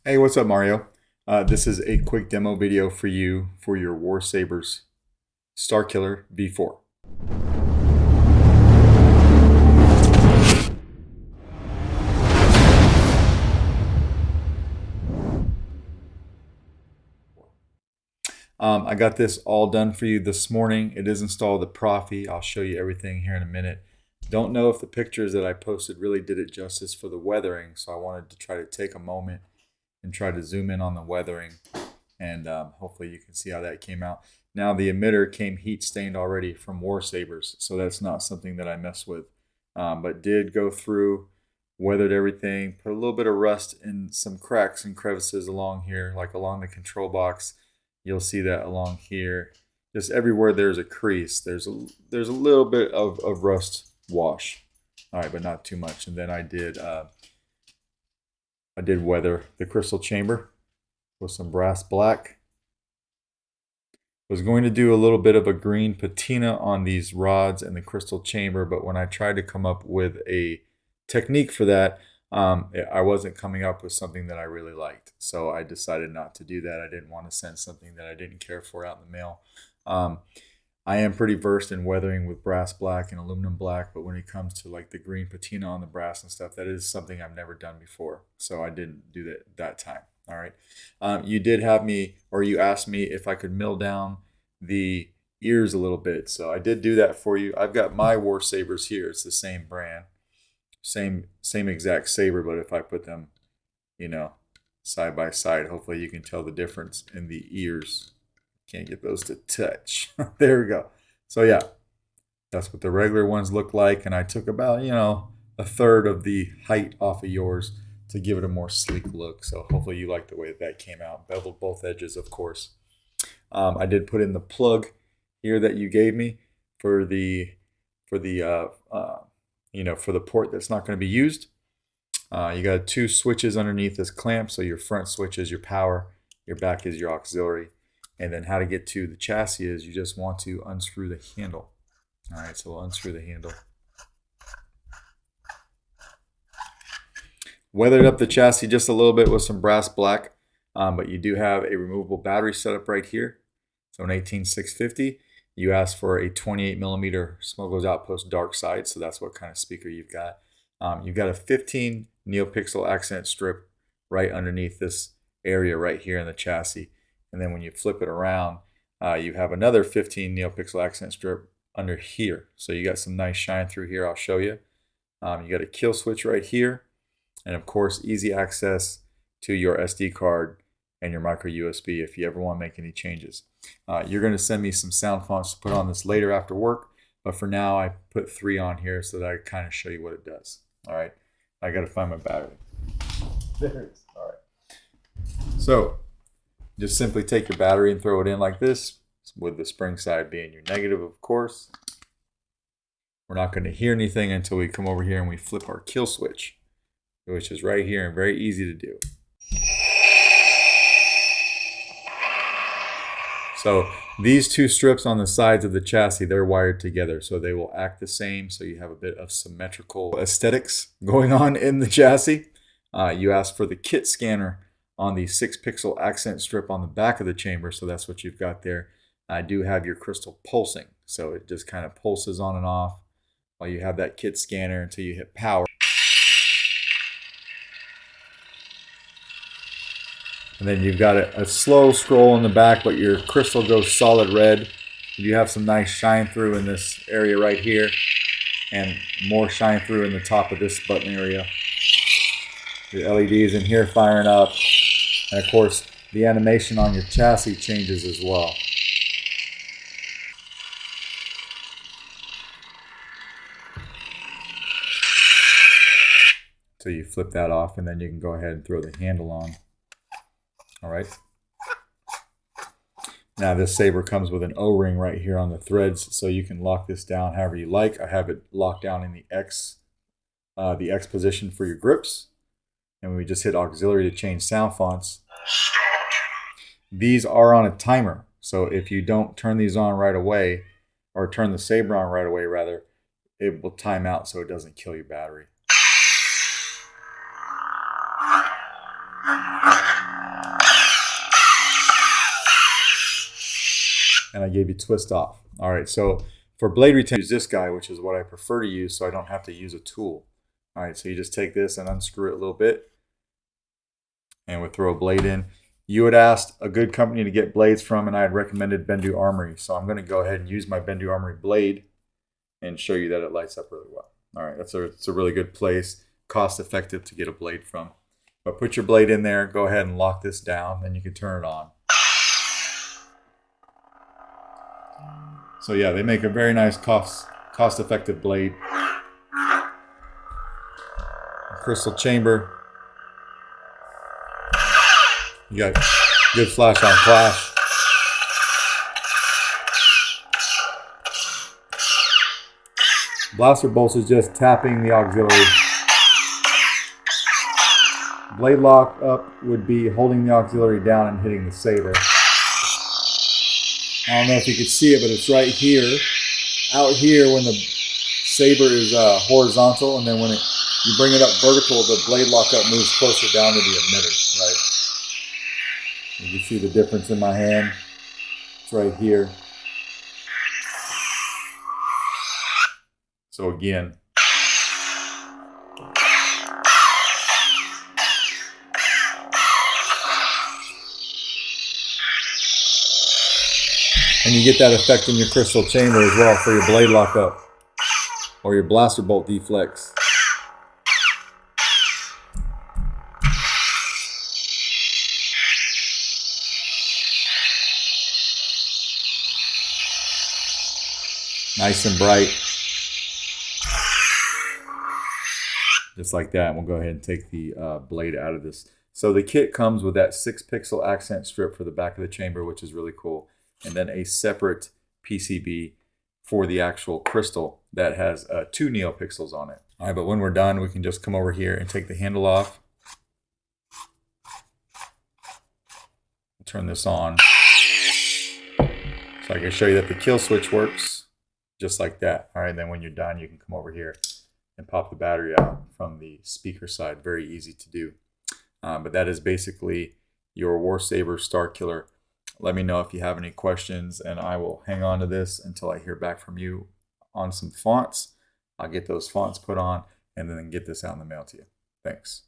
Hey, what's up, Mario? This is a quick demo video for you for your Warsabers Starkiller V4. I got this all done for you this morning. It is installed with Proffie. I'll show you everything here in a minute. Don't know if the pictures that I posted really did it justice for the weathering, so I wanted to try to take a moment and try to zoom in on the weathering, and hopefully you can see how that came out. Now the emitter came heat stained already from Warsabers, so that's not something that I mess with, but did go through, weathered everything, put a little bit of rust in some cracks and crevices along here, like along the control box. You'll see that along here. Just everywhere there's a crease, there's a little bit of rust wash. All right, but not too much. And then I did weather the crystal chamber with some brass black. Was going to do a little bit of a green patina on these rods and the crystal chamber, but when I tried to come up with a technique for that, I wasn't coming up with something that I really liked. So I decided not to do that. I didn't want to send something that I didn't care for out in the mail. I am pretty versed in weathering with brass black and aluminum black, but when it comes to like the green patina on the brass and stuff, that is something I've never done before. So I didn't do that time. All right. You did have me, or you asked me if I could mill down the ears a little bit. So I did do that for you. I've got my Warsabers here. It's the same brand. Same exact saber, but if I put them, side by side, hopefully you can tell the difference in the ears. Can't get those to touch. There we go. So yeah, that's what the regular ones look like, and I took about, a third of the height off of yours to give it a more sleek look. So hopefully you like the way that came out. Beveled both edges, of course. I did put in the plug here that you gave me for the port that's not going to be used. You got two switches underneath this clamp. So your front switch is your power, your back is your auxiliary. And then how to get to the chassis is you just want to unscrew the handle. All right, so we'll unscrew the handle. Weathered up the chassis just a little bit with some brass black, but you do have a removable battery setup right here. So an 18650. You asked for a 28 millimeter Smuggler's Outpost dark side, so that's what kind of speaker you've got. You've got a 15 Neopixel accent strip right underneath this area right here in the chassis. And then when you flip it around, you have another 15 Neopixel accent strip under here. So you got some nice shine through here. I'll show you. You got a kill switch right here. And of course, easy access to your SD card and your micro USB if you ever want to make any changes. You're going to send me some sound fonts to put on this later after work. But for now, I put 3 on here so that I kind of show you what it does. All right. I got to find my battery. There it is. All right. So just simply take your battery and throw it in like this, with the spring side being your negative, of course. We're not going to hear anything until we come over here and we flip our kill switch, which is right here and very easy to do. So these two strips on the sides of the chassis, they're wired together, so they will act the same, so you have a bit of symmetrical aesthetics going on in the chassis. You asked for the kit scanner on the 6-pixel accent strip on the back of the chamber, so that's what you've got there. I do have your crystal pulsing, so it just kind of pulses on and off while you have that kit scanner until you hit power. And then you've got a slow scroll in the back, but your crystal goes solid red. You have some nice shine through in this area right here, and more shine through in the top of this button area. The LEDs in here firing up. And of course, the animation on your chassis changes as well. So you flip that off, and then you can go ahead and throw the handle on. All right. Now this saber comes with an O-ring right here on the threads, so you can lock this down however you like. I have it locked down in the X position for your grips. And we just hit auxiliary to change sound fonts. These are on a timer, so if you don't turn these on right away, or turn the saber on right away rather, it will time out so it doesn't kill your battery. and I gave you twist off. All right, so for blade retention, use this guy, which is what I prefer to use, so I don't have to use a tool. All right, so you just take this and unscrew it a little bit, and we'll throw a blade in. You had asked a good company to get blades from, and I had recommended Bendu Armory, so I'm going to go ahead and use my Bendu Armory blade and show you that it lights up really well. All right, it's a really good place, cost effective to get a blade from. But put your blade in there, go ahead and lock this down, then you can turn it on. So yeah, they make a very nice cost-effective blade. Crystal chamber. You got good flash on flash. Blaster bolts is just tapping the auxiliary. Blade lock up would be holding the auxiliary down and hitting the saber. I don't know if you can see it, but it's right here. Out here when the saber is horizontal, and then when you bring it up vertical, the blade lock up moves closer down to the emitter, right? You can see the difference in my hand. It's right here. So again, and you get that effect in your crystal chamber as well for your blade lock up or your blaster bolt deflex. Nice and bright. Just like that. And we'll go ahead and take the blade out of this. So the kit comes with that 6-pixel accent strip for the back of the chamber, which is really cool. And then a separate PCB for the actual crystal that has 2 Neopixels on it. All right, but when we're done, we can just come over here and take the handle off. Turn this on. So I can show you that the kill switch works just like that. All right, then when you're done, you can come over here and pop the battery out from the speaker side. Very easy to do. But that is basically your Warsaber Starkiller. Let me know if you have any questions, and I will hang on to this until I hear back from you on some fonts. I'll get those fonts put on and then get this out in the mail to you. Thanks.